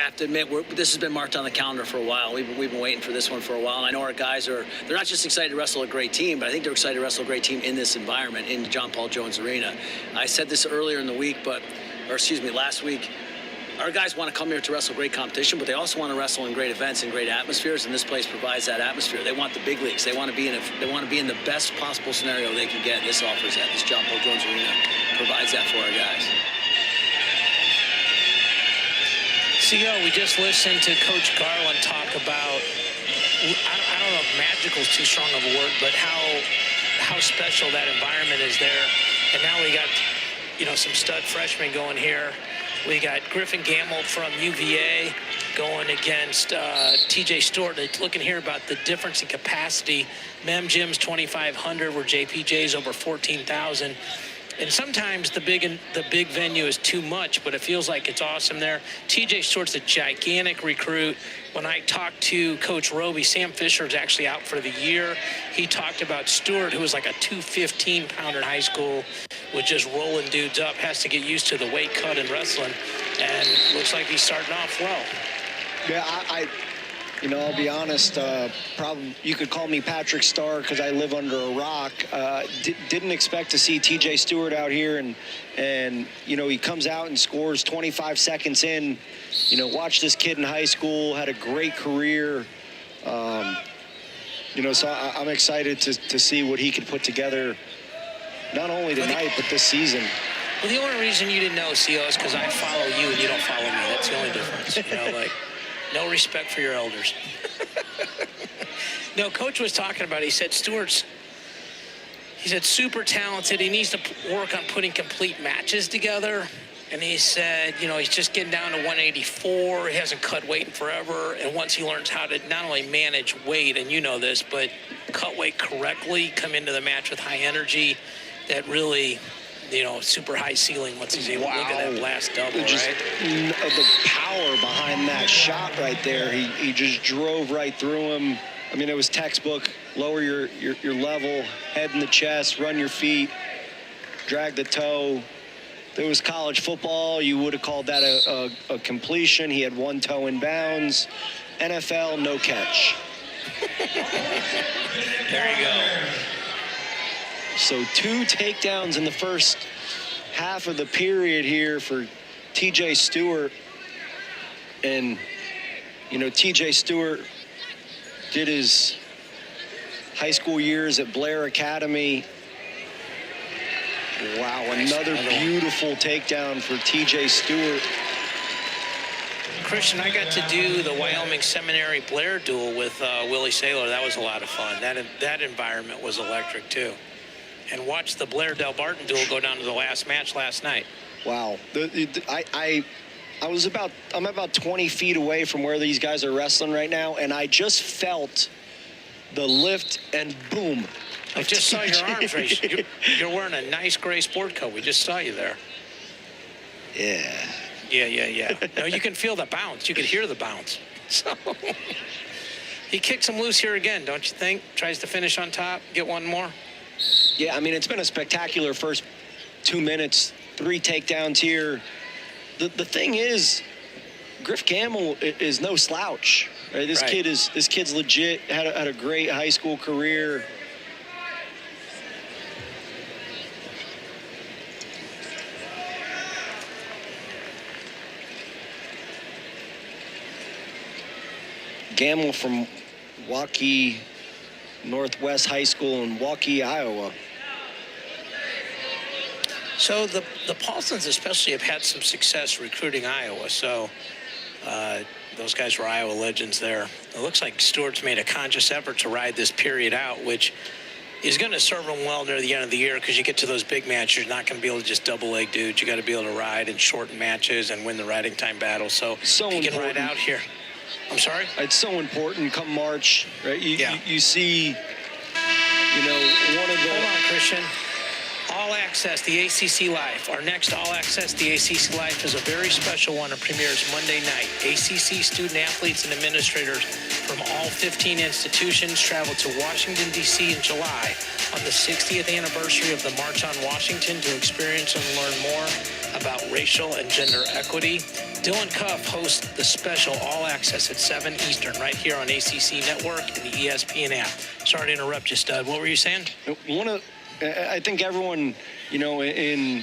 have to admit, this has been marked on the calendar for a while. We've been waiting for this one for a while, and I know our guys they're not just excited to wrestle a great team, but I think they're excited to wrestle a great team in this environment, in John Paul Jones Arena. I said this earlier in the week, last week. Our guys want to come here to wrestle great competition, but they also want to wrestle in great events and great atmospheres, and this place provides that atmosphere. They want the big leagues. They want to be in the best possible scenario they can get. This offers that. This John Paul Jones Arena provides that for our guys. CO, we just listened to Coach Garland talk about, I don't know if magical is too strong of a word, but how special that environment is there. And now we got, some stud freshmen going here. We got Griffin Gammell from UVA going against TJ Stewart. Looking here about the difference in capacity. Mem Gym's 2,500, where JPJ's over 14,000. And sometimes the big venue is too much, but it feels like it's awesome there. TJ Stewart's a gigantic recruit. When I talked to Coach Roby, Sam Fisher's actually out for the year. He talked about Stewart, who was like a 215-pounder in high school, with just rolling dudes up, has to get used to the weight cut in wrestling, and looks like he's starting off well. Yeah, I'll be honest, probably you could call me Patrick Starr because I live under a rock. Didn't expect to see TJ Stewart out here, and he comes out and scores 25 seconds in. Watched this kid in high school, had a great career. So I'm excited to see what he could put together, not only tonight, but this season. Well, the only reason you didn't know, CO, is because I follow you and you don't follow me. That's the only difference. No respect for your elders. No, Coach was talking about, he said Stewart's super talented. He needs to work on putting complete matches together. And he said, he's just getting down to 184. He hasn't cut weight in forever. And once he learns how to not only manage weight, and you know this, but cut weight correctly, come into the match with high energy, that really, super high ceiling once he's able to look at that last double, just, right? The power behind that shot right there. He just drove right through him. I mean, it was textbook. Lower your level, head in the chest, run your feet, drag the toe. If it was college football, you would have called that a completion. He had one toe in bounds. NFL, no catch. There you go. So 2 takedowns in the first half of the period here for TJ Stewart. And, TJ Stewart did his high school years at Blair Academy. Wow, another beautiful takedown for TJ Stewart. Christian, I got to do the Wyoming Seminary Blair duel with Willie Saylor. That was a lot of fun. That environment was electric, too. And watch the Blair Del Barton duel go down to the last match last night. Wow. I'm about 20 feet away from where these guys are wrestling right now, and I just felt the lift and boom. I just saw your arms raise. You're wearing a nice gray sport coat. We just saw you there. Yeah. Yeah. No, you can feel the bounce. You can hear the bounce. So he kicks him loose here again, don't you think? Tries to finish on top, get one more. Yeah, I mean, it's been a spectacular first 2 minutes, 3 takedowns here. The thing is, Griff Gammell is no slouch. Right? This kid's legit. Had a great high school career. Gammell from Waukee Northwest High School in Waukee, Iowa. So the Paulsons especially have had some success recruiting Iowa. So those guys were Iowa legends there. It looks like Stewart's made a conscious effort to ride this period out, which is going to serve him well near the end of the year, because you get to those big matches, you're not going to be able to just double leg dudes. You got to be able to ride and shorten matches and win the riding time battle. So he can ride out here. I'm sorry? It's so important come March, right? You see, one of the... Hold on, Christian. All Access, the ACC Live. Our next All Access, the ACC Live, is a very special one. It premieres Monday night. ACC student athletes and administrators from all 15 institutions travel to Washington, D.C. in July on the 60th anniversary of the March on Washington to experience and learn more about racial and gender equity. Dylan Cuff hosts the special All Access at 7 Eastern right here on ACC Network and the ESPN app. Sorry to interrupt you, Stud. What were you saying? I think everyone, in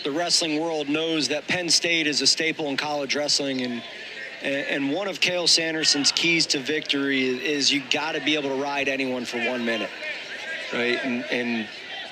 the wrestling world knows that Penn State is a staple in college wrestling, and one of Cael Sanderson's keys to victory is you got to be able to ride anyone for 1 minute, right? And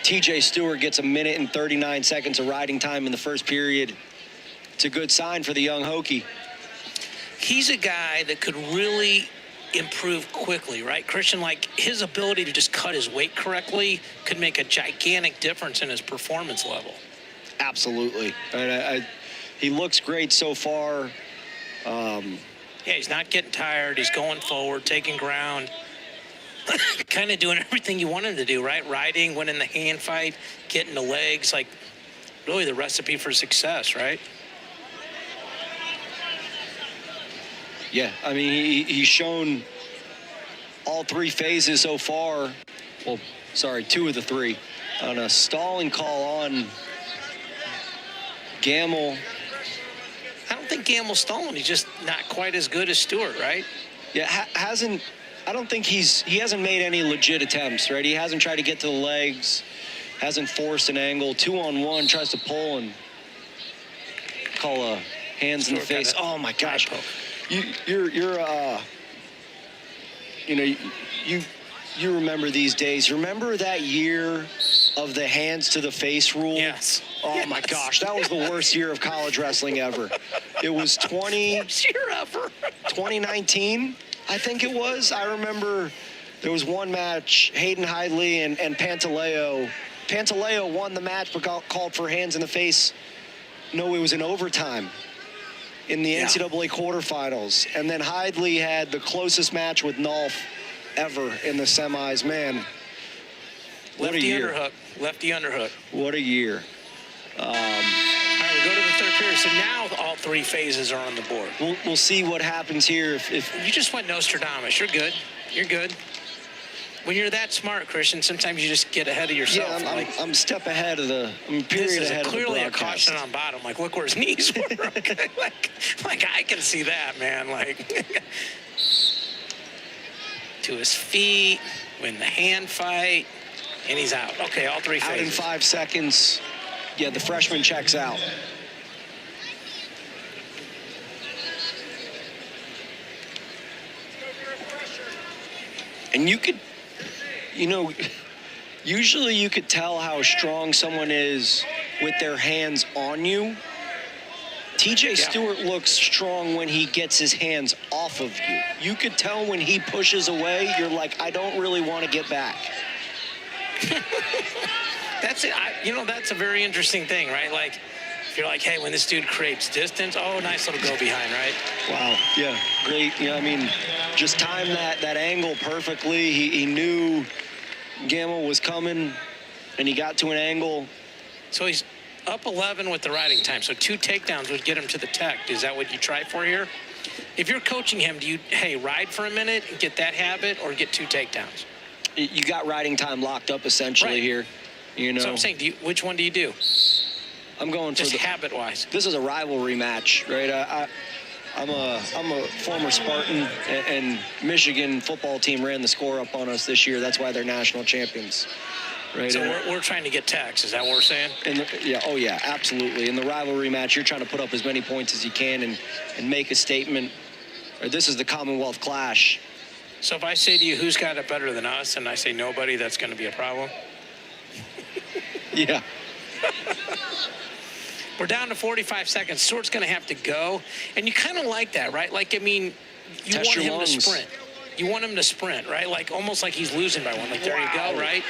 TJ Stewart gets 1 minute and 39 seconds of riding time in the first period. It's a good sign for the young Hokie. He's a guy that could really improve quickly, right? Christian, like his ability to just cut his weight correctly could make a gigantic difference in his performance level. Absolutely. He looks great so far. Yeah, he's not getting tired. He's going forward, taking ground, kind of doing everything you want him to do, right? Riding, winning the hand fight, getting the legs, like really the recipe for success, right? Yeah, I mean, he's shown all 3 phases so far. Well, sorry, 2 of the 3. On a stalling call on Gammell. I don't think Gammell's stalling. He's just not quite as good as Stewart, right? Yeah, I don't think he hasn't made any legit attempts, right? He hasn't tried to get to the legs, hasn't forced an angle. 2-on-1, tries to pull and call a hands in the face. Oh my gosh. You remember these days. Remember that year of the hands to the face rule? Yes. Oh my gosh, that was the worst year of college wrestling ever. It was 2019, I think it was. I remember there was one match, Hayden Hidley and Pantaleo. Pantaleo won the match but called for hands in the face. No, it was in overtime in the NCAA quarterfinals. And then Hidley had the closest match with Nolf ever in the semis. Man, what a year. Lefty underhook. What a year. All right, we go to the third period. So now all 3 phases are on the board. We'll see what happens here. If you just went Nostradamus, you're good. You're good. When you're that smart, Christian, sometimes you just get ahead of yourself. Yeah, I'm a step ahead of I'm a period ahead of the clearly broadcast. A caution on bottom. Like, look where his knees were. Okay? like I can see that, man. Like, to his feet, win the hand fight, and he's out. Okay, all 3 phases. Out in 5 seconds. Yeah, the freshman checks out. And you could, usually you could tell how strong someone is with their hands on you. TJ Stewart looks strong when he gets his hands off of you. You could tell when he pushes away, you're like, I don't really want to get back. That's it. That's a very interesting thing, right? Like, if you're like, hey, when this dude creates distance, oh, nice little go behind, right? Wow, yeah, great. I mean, just timed that angle perfectly. He knew Gammell was coming, and he got to an angle. So he's up 11 with the riding time, so 2 takedowns would get him to the tech. Is that what you try for here? If you're coaching him, do you, ride for a minute and get that habit, or get 2 takedowns? You got riding time locked up essentially here. So I'm saying, which one do you do? I'm going just habit-wise. This is a rivalry match, right? I'm a former Spartan, and Michigan football team ran the score up on us this year. That's why they're national champions, right? So we're trying to get tax. Is that what we're saying? Yeah, absolutely. In the rivalry match, you're trying to put up as many points as you can and make a statement. This is the Commonwealth Clash. So if I say to you, who's got it better than us, and I say nobody, that's going to be a problem? Yeah. We're down to 45 seconds. Stewart's going to have to go. And you kind of like that, right? Like, I mean, you want him to sprint. You want him to sprint, right? Like, almost like he's losing by 1. Like, there you go, right?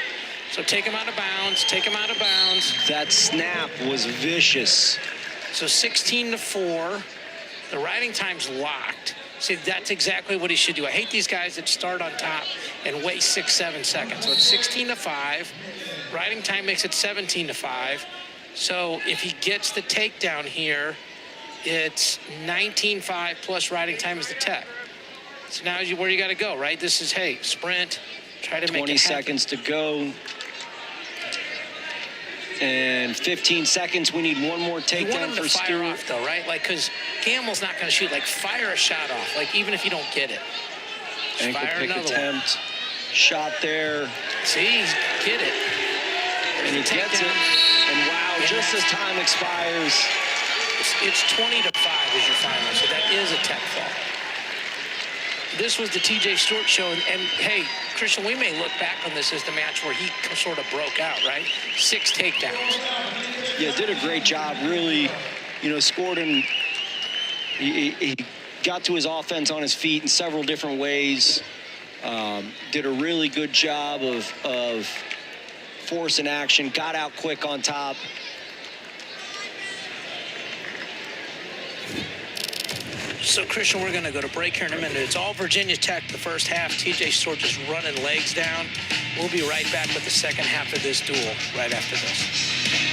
So take him out of bounds. Take him out of bounds. That snap was vicious. So 16-4. The riding time's locked. See, that's exactly what he should do. I hate these guys that start on top and wait 6-7 seconds. So it's 16-5. Riding time makes it 17-5. So if he gets the takedown here, it's 19-5 plus riding time is the tech. So now where you got to go, right? This is, hey, sprint, try to make it 20 seconds to go. And 15 seconds. We need one more You want takedown him for to fire Stewart. off, though, right? Like, because Gammell's not going to shoot. Like, fire a shot off. Like, even if you don't get it. Just Ankle fire pick another attempt. Shot there. See, he's get it. And he There's the gets it. takedown. And wow, And just as time expires. It's 20-5 as your final, so that is a tech fall. This was the TJ Stewart show, and hey, Christian, we may look back on this as the match where he sort of broke out, right? 6 takedowns. Yeah, did a great job. Really, scored him. He got to his offense on his feet in several different ways. Did a really good job of forcing action. Got out quick on top. So, Christian, we're going to go to break here in a minute. It's all Virginia Tech the first half. TJ Stewart just running legs down. We'll be right back with the second half of this duel right after this.